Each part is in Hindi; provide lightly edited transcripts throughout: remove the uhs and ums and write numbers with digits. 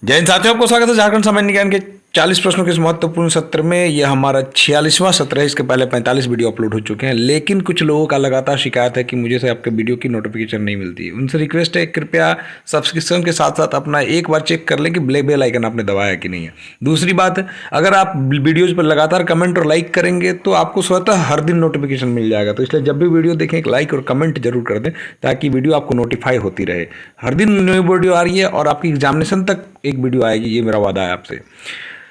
जय हिंद साथियों, आपको स्वागत है झारखंड सामान्य ज्ञान के 40 प्रश्नों के इस महत्वपूर्ण सत्र में। यह हमारा 46वां सत्र है। इसके पहले 45 वीडियो अपलोड हो चुके हैं, लेकिन कुछ लोगों का लगातार शिकायत है कि मुझे से आपके वीडियो की नोटिफिकेशन नहीं मिलती है। उनसे रिक्वेस्ट है, कृपया सब्सक्रिप्शन के साथ साथ अपना एक बार चेक कर लें कि ब्लैक बेल आइकन आपने दबाया कि नहीं है। दूसरी बात, अगर आप वीडियोज़ पर लगातार कमेंट और लाइक करेंगे तो आपको स्वतः हर दिन नोटिफिकेशन मिल जाएगा। तो इसलिए जब भी वीडियो देखें, एक लाइक और कमेंट जरूर कर दें ताकि वीडियो आपको नोटिफाई होती रहे। हर दिन न्यू वीडियो आ रही है और आपकी एग्जामिनेशन तक एक वीडियो आएगी, ये मेरा वादा है आपसे।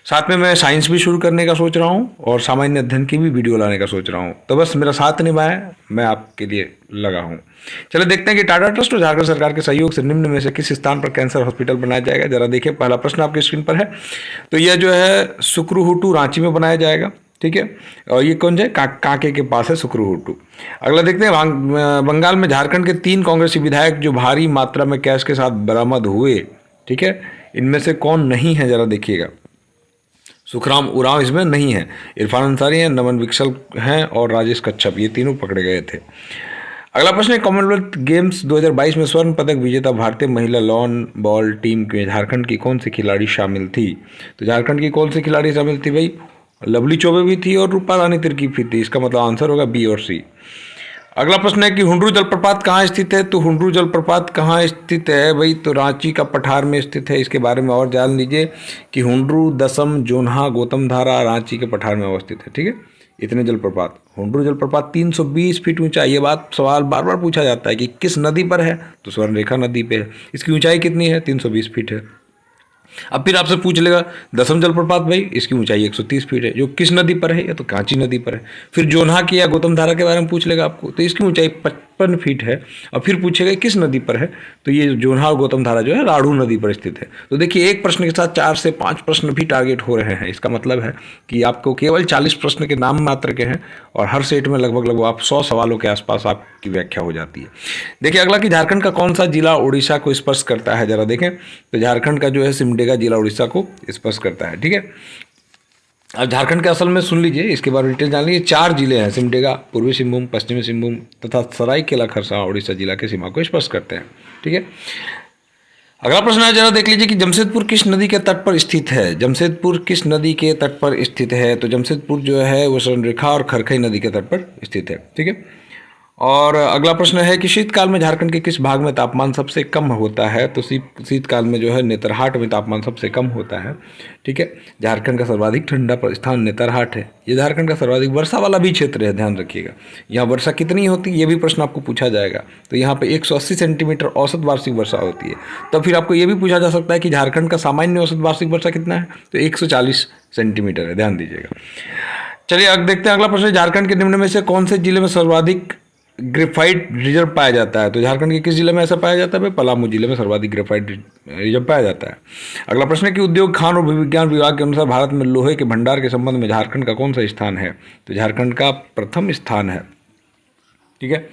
साथ में मैं साइंस भी शुरू करने का सोच रहा हूँ और सामान्य अध्ययन की भी वीडियो लाने का सोच रहा हूँ। तो बस मेरा साथ निभाएं, मैं आपके लिए लगा हूँ। चलिए देखते हैं कि टाटा ट्रस्ट और झारखंड सरकार के सहयोग से निम्न में से किस स्थान पर कैंसर हॉस्पिटल बनाया जाएगा। जरा देखिए, पहला प्रश्न आपकी स्क्रीन पर है। तो यह जो है सुक्रुहुटू रांची में बनाया जाएगा, ठीक है। और ये कौन है? कांके के पास है सुक्रुहुटू। अगला देखते हैं, बंगाल में झारखंड के 3 कांग्रेसी विधायक जो भारी मात्रा में कैश के साथ बरामद हुए, ठीक है, इनमें से कौन नहीं है? जरा देखिएगा। सुखराम उरांव इसमें नहीं है, इरफान अंसारी हैं, नमन विकसल हैं और राजेश कच्छप, ये तीनों पकड़े गए थे। अगला प्रश्न है, कॉमनवेल्थ गेम्स 2022 में स्वर्ण पदक विजेता भारतीय महिला लॉन बॉल टीम में झारखंड की कौन सी खिलाड़ी शामिल थी? तो झारखंड की कौन सी खिलाड़ी शामिल थी भाई? लवली चौबे भी थी और रूपा रानी तिर्की भी थी। इसका मतलब आंसर होगा बी और सी। अगला प्रश्न है कि हुंड्रू जलप्रपात कहाँ स्थित है? तो हुंड्रू जलप्रपात कहाँ स्थित है भाई? तो रांची का पठार में स्थित है। इसके बारे में और जान लीजिए कि हुंड्रू, दसम, जोन्हा, गौतम धारा रांची के पठार में अवस्थित है, ठीक है। इतने जलप्रपात। हुंड्रू जलप्रपात 320 फीट ऊंचा। ये बात सवाल बार बार पूछा जाता है कि किस नदी पर है? तो स्वर्णरेखा नदी पे है। इसकी ऊंचाई कितनी है? 320 फीट है। अब फिर आपसे पूछ लेगा दसम जलप्रपात भाई, इसकी ऊंचाई 130 फीट है, जो किस नदी पर है? या तो कांची नदी पर है। फिर जोन्हा की या गौतम धारा के बारे में पूछ लेगा आपको, तो इसकी ऊंचाई 55 फीट है। और फिर पूछेगा किस नदी पर है? तो ये जोन्हा और गौतम धारा जो है राढ़ू नदी पर स्थित है। तो देखिए, एक प्रश्न के साथ 4 से 5 प्रश्न भी टारगेट हो रहे हैं। इसका मतलब है कि आपको केवल 40 प्रश्न के नाम मात्र के हैं और हर सेट में लगभग आप 100 सवालों के आसपास आपकी व्याख्या हो जाती है। देखिए अगला कि झारखंड का कौन सा जिला उड़ीसा को स्पर्श करता है? जरा देखें। तो झारखंड का जो है सिमडेगा जिला उड़ीसा को स्पर्श करता है, ठीक है। अब झारखंड के असल में सुन लीजिए, इसके बारे में डिटेल जान लीजिए। 4 जिले हैं, सिमडेगा, पूर्वी सिंहभूम, पश्चिमी सिंहभूम तथा सरायकेला खरसावां उड़ीसा जिला के सीमा को स्पर्श करते हैं, ठीक है। अगला प्रश्न है, जरा देख लीजिए कि जमशेदपुर किस नदी के तट पर स्थित है? जमशेदपुर किस नदी के तट पर स्थित है? तो जमशेदपुर जो है वो स्वर्णरेखा और खरखई नदी के तट पर स्थित है, ठीक है। और अगला प्रश्न है कि शीतकाल में झारखंड के किस भाग में तापमान सबसे कम होता है? तो शीतकाल में जो है नेतरहाट में तापमान सबसे कम होता है, ठीक है। झारखंड का सर्वाधिक ठंडा स्थान नेतरहाट है। ये झारखंड का सर्वाधिक वर्षा वाला भी क्षेत्र है, ध्यान रखिएगा। यहाँ वर्षा कितनी होती है ये भी प्रश्न आपको पूछा जाएगा। तो यहाँ पे 180 सेंटीमीटर औसत वार्षिक वर्षा होती है। तब फिर आपको ये भी पूछा जा सकता है कि झारखंड का सामान्य औसत वार्षिक वर्षा कितना है? तो 140 सेंटीमीटर है, ध्यान दीजिएगा। चलिए अब देखते हैं अगला प्रश्न, झारखंड के निम्न में से कौन से जिले में सर्वाधिक ग्रेफाइट रिजर्व पाया जाता है? तो झारखंड के किस जिले में ऐसा पाया जाता है भाई? पलामू जिले में सर्वाधिक ग्रेफाइट रिजर्व पाया जाता है। अगला प्रश्न है कि उद्योग, खान और भूविज्ञान विभाग के अनुसार भारत में लोहे के भंडार के संबंध में झारखंड का कौन सा स्थान है? तो झारखंड का प्रथम स्थान है, ठीक है।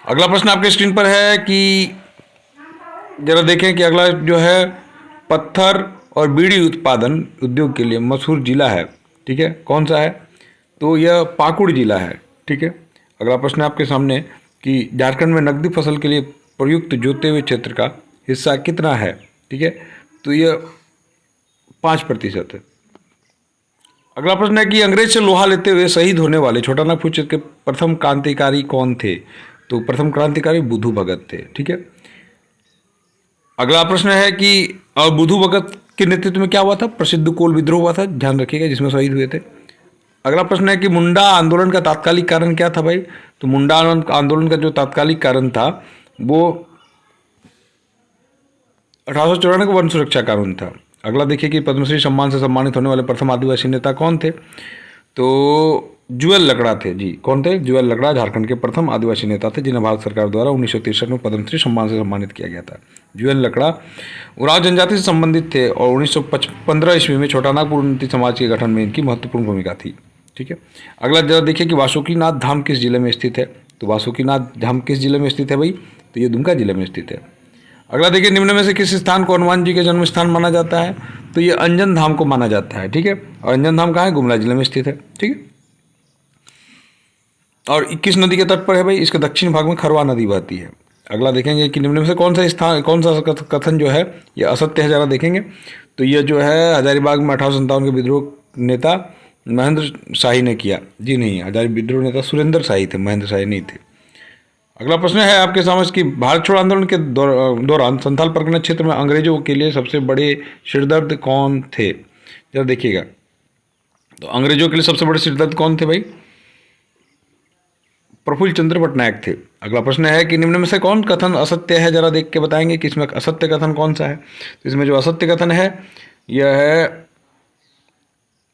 अगला प्रश्न आपके स्क्रीन पर है कि जरा देखें कि अगला जो है पत्थर और बीड़ी उत्पादन उद्योग के लिए मशहूर जिला है, ठीक है, कौन सा है? तो यह पाकुड़ जिला है, ठीक है। अगला प्रश्न है आपके सामने कि झारखंड में नकदी फसल के लिए प्रयुक्त जोते हुए क्षेत्र का हिस्सा कितना है, ठीक है। तो यह 5% है। अगला प्रश्न है कि अंग्रेज से लोहा लेते हुए शहीद होने वाले छोटा नागपुर क्षेत्र के प्रथम क्रांतिकारी कौन थे? तो प्रथम क्रांतिकारी बुधू भगत थे, ठीक है। अगला प्रश्न है कि बुधू भगत के नेतृत्व में क्या हुआ था? प्रसिद्ध कोल विद्रोह हुआ था, ध्यान रखिएगा, जिसमें शहीद हुए थे। अगला प्रश्न है कि मुंडा आंदोलन का तात्कालिक कारण क्या था भाई? तो मुंडा आंदोलन का जो तात्कालिक कारण था वो 1894 का वन सुरक्षा कानून था। अगला देखिए कि पद्मश्री सम्मान से सम्मानित होने वाले प्रथम आदिवासी नेता कौन थे? तो जुएल लकड़ा थे जी। कौन थे? जुएल लकड़ा झारखंड के प्रथम आदिवासी नेता थे जिन्हें भारत सरकार द्वारा 1963 में पद्मश्री सम्मान से सम्मानित किया गया था। जुएल लकड़ा उरांव जनजाति से संबंधित थे और 1915 ईस्वी में छोटा नागपुर उन्नति समाज के गठन में इनकी महत्वपूर्ण भूमिका थी, ठीक है। अगला जरा देखिए कि वासुकीनाथ धाम किस जिले में स्थित है? तो वासुकीनाथ धाम किस जिले में स्थित है भाई? तो ये दुमका जिले में स्थित है। अगला देखिए, निम्न में से किस स्थान को हनुमान जी के जन्म स्थान माना जाता है? तो ये अंजन धाम को माना जाता है, ठीक है। और अंजन धाम कहाँ है? गुमला जिले में स्थित है, ठीक है। और किस नदी के तट पर है भाई? इसके दक्षिण भाग में खरवा नदी बहती है। अगला देखेंगे कि निम्न में से कौन सा कथन जो है ये असत्य है, जरा देखेंगे। तो ये जो है हजारीबाग में 1857 के विद्रोह नेता महेंद्र शाही ने किया। जी नहीं, हजारी विद्रोह नेता सुरेंद्र शाही थे, महेंद्र शाही नहीं थे। अगला प्रश्न है आपके समझ कि भारत छोड़ो आंदोलन के दौरान संथाल परगना क्षेत्र में अंग्रेजों के लिए सबसे बड़े सिरदर्द कौन थे? जरा देखिएगा, तो अंग्रेजों के लिए सबसे बड़े सिरदर्द कौन थे भाई? प्रफुल्ल चंद्र पटनायक थे। अगला प्रश्न है कि निम्न में से कौन कथन असत्य है? जरा देख के बताएंगे कि इसमें असत्य कथन कौन सा है। तो इसमें जो असत्य कथन है यह है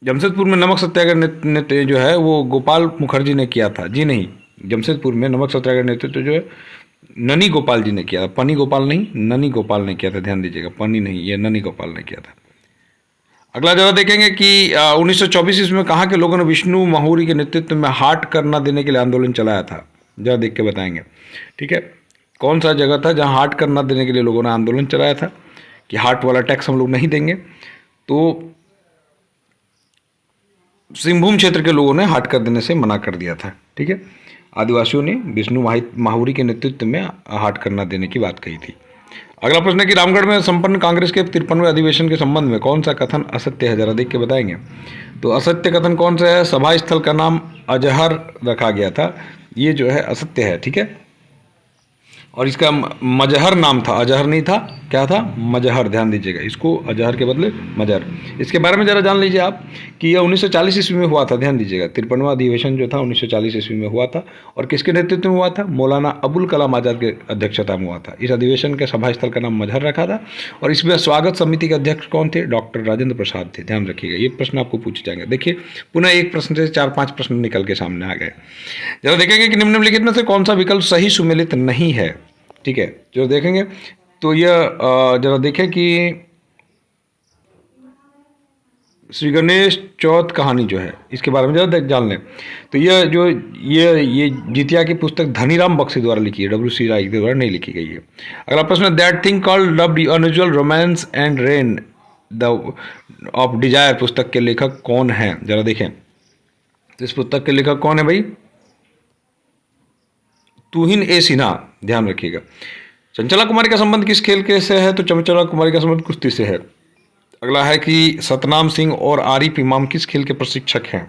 जमशेदपुर में नमक सत्याग्रह जो है वो गोपाल मुखर्जी ने किया था। जी नहीं, जमशेदपुर में नमक सत्याग्रह नेतृत्व जो है ननी गोपाल जी ने किया था। पनी गोपाल नहीं, ननी गोपाल ने किया था, ध्यान दीजिएगा, पनी नहीं, ये ननी गोपाल ने किया था। अगला जरा देखेंगे कि 1924 ईस्वी में कहाँ के लोगों ने विष्णु माहुरी के नेतृत्व में हाट कर न देने के लिए आंदोलन चलाया था? जरा देख के बताएंगे, ठीक है। कौन सा जगह था जहाँ हाट कर न देने के लिए लोगों ने आंदोलन चलाया था कि हाट वाला टैक्स हम लोग नहीं देंगे? तो सिंहभूम क्षेत्र के लोगों ने हाट कर देने से मना कर दिया था, ठीक है। आदिवासियों ने विष्णु माहुरी के नेतृत्व में हाट कर न देने की बात कही थी। अगला प्रश्न है कि रामगढ़ में संपन्न कांग्रेस के 53वें अधिवेशन के संबंध में कौन सा कथन असत्य है? जरा देख के बताएंगे। तो असत्य कथन कौन सा है? सभा स्थल का नाम अजहर रखा गया था, ये जो है असत्य है, ठीक है। और इसका मजहर नाम था, अजहर नहीं था, क्या था? मजहर। ध्यान दीजिएगा, इसको अजहर के बदले मजहर। इसके बारे में जरा जान लीजिए आप कि यह 1940 ईस्वी में हुआ था। ध्यान दीजिएगा, 53वां अधिवेशन जो था 1940 ईस्वी में हुआ था और किसके नेतृत्व में हुआ था? मौलाना अबुल कलाम आज़ाद के अध्यक्षता में हुआ था। इस अधिवेशन के सभा स्थल का नाम मजहर रखा था और इसमें स्वागत समिति के अध्यक्ष कौन थे? डॉक्टर राजेंद्र प्रसाद थे। ध्यान रखिएगा, ये प्रश्न आपको पूछे जाएंगे। देखिए, पुनः एक प्रश्न से 4-5 प्रश्न निकल के सामने आ गए। जरा देखेंगे कि निम्नलिखित में से कौन सा विकल्प सही सुमेलित नहीं है, ठीक है। जो देखेंगे तो यह जरा देखें कि श्री गणेश चौथ कहानी जो है इसके बारे में जरा जान लें। तो यह जो ये जितिया की पुस्तक धनीराम बख्शी द्वारा लिखी है, W.C. राय के द्वारा नहीं लिखी गई है। अगला प्रश्न, that thing called love unusual romance and rain the of desire पुस्तक के लेखक कौन है? जरा देखें, तो इस पुस्तक के लेखक कौन है भाई? तुहिन ए सिन्हा। ध्यान रखिएगा। चंचला कुमारी का संबंध किस खेल के से है? तो चंचला कुमारी का संबंध कुश्ती से है। अगला है कि सतनाम सिंह और आरिफ इमाम किस खेल के प्रशिक्षक हैं?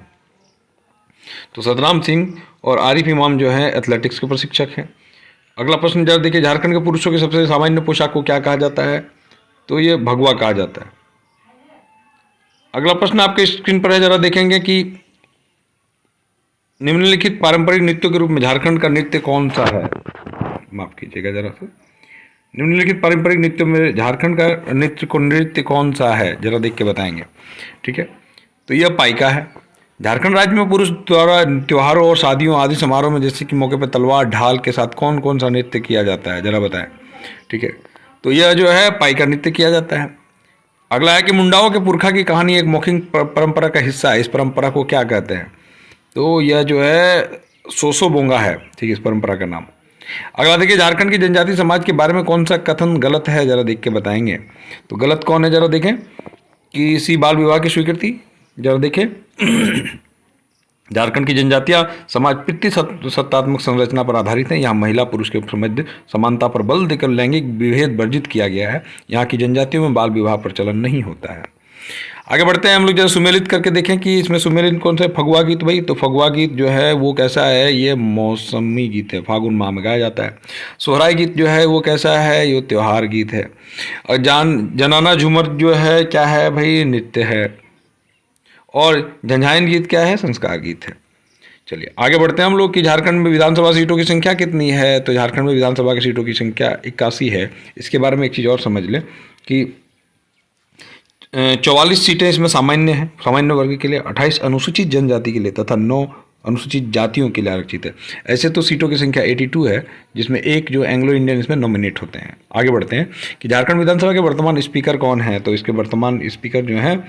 तो सतनाम सिंह और आरिफ इमाम जो है एथलेटिक्स के प्रशिक्षक हैं। अगला प्रश्न जरा देखिए, झारखंड के पुरुषों की सबसे सामान्य पोशाक को क्या कहा जाता है? तो ये भगवा कहा जाता है। अगला प्रश्न आपके स्क्रीन पर है, जरा देखेंगे कि निम्नलिखित पारंपरिक नृत्यों के रूप में झारखंड का नृत्य कौन सा है? माफ कीजिएगा जरा से, निम्नलिखित पारंपरिक नृत्यों में झारखंड का नृत्य कौन सा है? जरा देख के बताएंगे, ठीक है। तो यह पाइका है। झारखंड राज्य में पुरुष द्वारा त्योहारों और शादियों आदि समारोह में जैसे कि मौके पर तलवार ढाल के साथ कौन कौन सा नृत्य किया जाता है? जरा बताएं, ठीक है। तो यह जो है पाइका नृत्य किया जाता है। अगला है कि मुंडाओं के पुरखा की कहानी एक मौखिक परंपरा का हिस्सा है, इस परंपरा को क्या कहते हैं? तो यह जो है सोसो बोंगा है, ठीक है, इस परंपरा का नाम। अगला देखिए, झारखंड की जनजाति समाज के बारे में कौन सा कथन गलत है? जरा देख के बताएंगे। तो गलत कौन है? जरा देखें कि इसी बाल विवाह की स्वीकृति। जरा देखें झारखंड की जनजातियां समाज पितृसत्तात्मक संरचना पर आधारित है। यहाँ महिला पुरुष के मध्य समानता पर बल देकर लैंगिक विभेद वर्जित किया गया है। यहाँ की जनजातियों में बाल विवाह प्रचलन नहीं होता है। आगे बढ़ते हैं हम लोग, जरा सुमेलित करके देखें कि इसमें सुमेलित कौन सा है? फगुआ गीत भाई। तो फगुआ गीत जो है वो कैसा है? ये मौसमी गीत है, फागुन माह में गाया जाता है। सोहराई गीत जो है वो कैसा है? ये त्योहार गीत है। और जनाना झूमर जो है क्या है भाई? नृत्य है। और झंझायन गीत क्या है? संस्कार गीत है। चलिए आगे बढ़ते हैं हम लोग कि झारखंड में विधानसभा सीटों की संख्या कितनी है? तो झारखंड में विधानसभा की सीटों की संख्या 81 है। इसके बारे में एक चीज़ और समझ लें कि 44 सीटें इसमें सामान्य हैं, सामान्य वर्ग के लिए, 28 अनुसूचित जनजाति के लिए तथा 9 अनुसूचित जातियों के लिए आरक्षित है। ऐसे तो सीटों की संख्या 82 है, जिसमें एक जो एंग्लो इंडियन इसमें नॉमिनेट होते हैं। आगे बढ़ते हैं कि झारखंड विधानसभा के वर्तमान स्पीकर कौन है? तो इसके वर्तमान स्पीकर जो हैं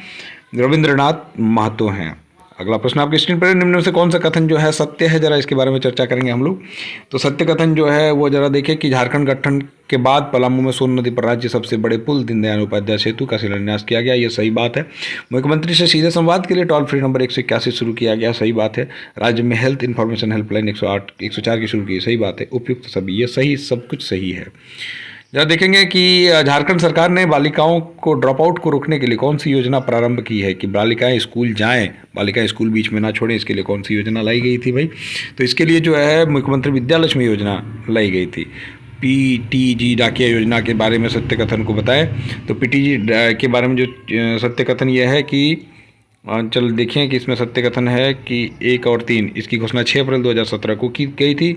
रविंद्रनाथ महतो हैं। अगला प्रश्न आपकी स्क्रीन पर है, निम्न में से कौन सा कथन जो है सत्य है? जरा इसके बारे में चर्चा करेंगे हम लोग। तो सत्य कथन जो है वो जरा देखिए कि झारखंड गठन के बाद पलामू में सोन नदी पर राज्य सबसे बड़े पुल दीनदयाल उपाध्याय सेतु का शिलान्यास किया गया, ये सही बात है। मुख्यमंत्री से सीधे संवाद के लिए टोल फ्री नंबर 181 शुरू किया गया, सही बात है। राज्य में हेल्थ इन्फॉर्मेशन हेल्पलाइन 104 की शुरू की, सही बात है। उपयुक्त सभी, ये सही, सब कुछ सही है। जरा देखेंगे कि झारखंड सरकार ने बालिकाओं को ड्रॉप आउट को रोकने के लिए कौन सी योजना प्रारंभ की है कि बालिकाएं स्कूल जाएं, बालिकाएं स्कूल बीच में ना छोड़ें, इसके लिए कौन सी योजना लाई गई थी भाई। तो इसके लिए जो है मुख्यमंत्री विद्यालक्ष्मी योजना लाई गई थी। पीटीजी डाकिया योजना के बारे में सत्य कथन को बताएं। तो पीटीजी के बारे में जो सत्य कथन यह है कि चल देखें कि इसमें सत्य कथन है कि 1 और 3 इसकी घोषणा 6 अप्रैल 2017 को की गई थी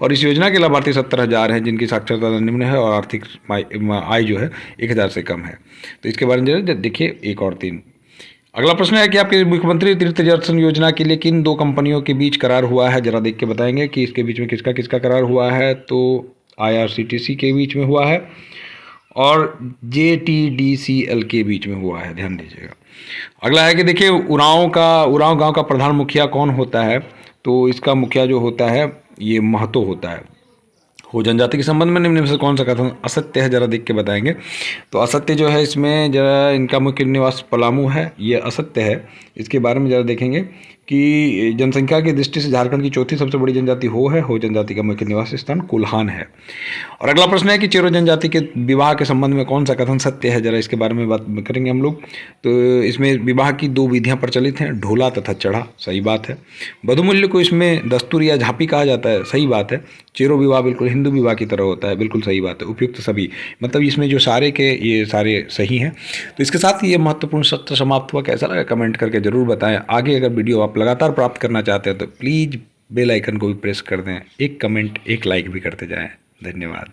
और इस योजना के लाभार्थी 70,000 हैं जिनकी साक्षरता दर निम्न है और आर्थिक आय जो है 1,000 से कम है। तो इसके बारे में देखिए 1 और 3। अगला प्रश्न है कि आपके मुख्यमंत्री तीर्थ दर्शन योजना के लिए किन 2 कंपनियों के बीच करार हुआ है, जरा देख के बताएंगे कि इसके बीच में किसका किसका करार हुआ है। तो IRCTC के बीच में हुआ है और JTDCL के बीच में हुआ है, ध्यान दीजिएगा। अगला है कि देखिए उरांव गांव का प्रधान मुखिया कौन होता है। तो इसका मुखिया जो होता है ये महतो होता है। हो जनजाति के संबंध में निम्न में से कौन सा कथन असत्य है, जरा देख के बताएंगे। तो असत्य जो है इसमें जरा इनका मुख्य निवास पलामू है, ये असत्य है। इसके बारे में जरा देखेंगे कि जनसंख्या की दृष्टि से झारखंड की चौथी सबसे बड़ी जनजाति हो जनजाति का मुख्य निवास स्थान कोल्हान है। और अगला प्रश्न है कि चेरो जनजाति के विवाह के संबंध में कौन सा कथन सत्य है, जरा इसके बारे में बात करेंगे हम लोग। तो इसमें विवाह की 2 विधियां प्रचलित हैं, ढोला तथा चढ़ा, सही बात है। वधुमूल्य को इसमें दस्तूर या झांपी कहा जाता है, सही बात है। चेरो विवाह बिल्कुल हिंदू विवाह की तरह होता है, बिल्कुल सही बात है। उपयुक्त सभी, मतलब इसमें जो सारे के ये सारे सही हैं। तो इसके साथ ही ये महत्वपूर्ण सत्र समाप्त हुआ। कैसा लगा कमेंट करके जरूर बताएं। आगे अगर वीडियो आप लगातार प्राप्त करना चाहते हैं तो प्लीज़ बेल आइकन को भी प्रेस कर दें, एक कमेंट एक लाइक भी करते जाएं। धन्यवाद।